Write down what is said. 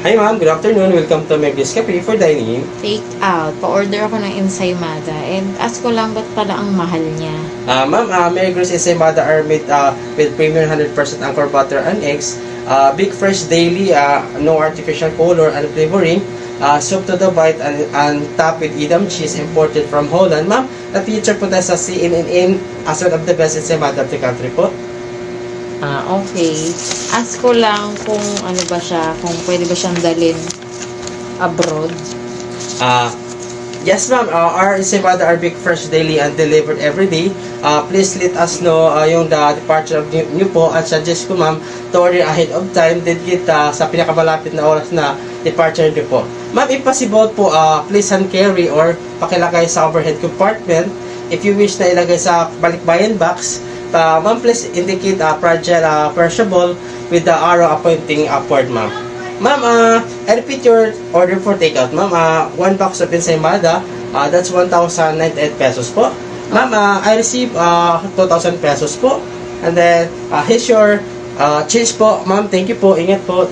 Hi ma'am, good afternoon. Welcome to Meglis Cafe for dining. Take out. Pa-order ako ng ensaymada. And ask ko lang, ba't pala ang mahal niya? Ma'am, Meglis ensaymada are made with premium 100% anchor butter and eggs. Big fresh daily, no artificial color and flavoring. Soup to the bite and top with Edam cheese imported from Holland. Ma'am, na-feature po tayo sa CNN as one of the best ensaymada of the country po. Okay. Ask ko lang kung ano ba siya, kung pwede ba siyang dalhin abroad. Yes ma'am, our ensaymada are big fresh daily and delivered every day. Please let us know yung the departure of nyo po at suggest ko ma'am to order ahead of time then get sa pinakamalapit na oras na departure nyo po. Ma'am, if possible po, please hand carry or pakilagay sa overhead compartment. If you wish na ilagay sa balikbayan box, ma'am, please indicate fragile perishable with the arrow pointing upward, ma'am. Ma'am, I repeat your order for takeout, ma'am. One box of ensaymada, that's 1,098 pesos po. Ma'am, I receive 2,000 pesos po. And then, here's your change po, ma'am. Thank you po. Ingat po.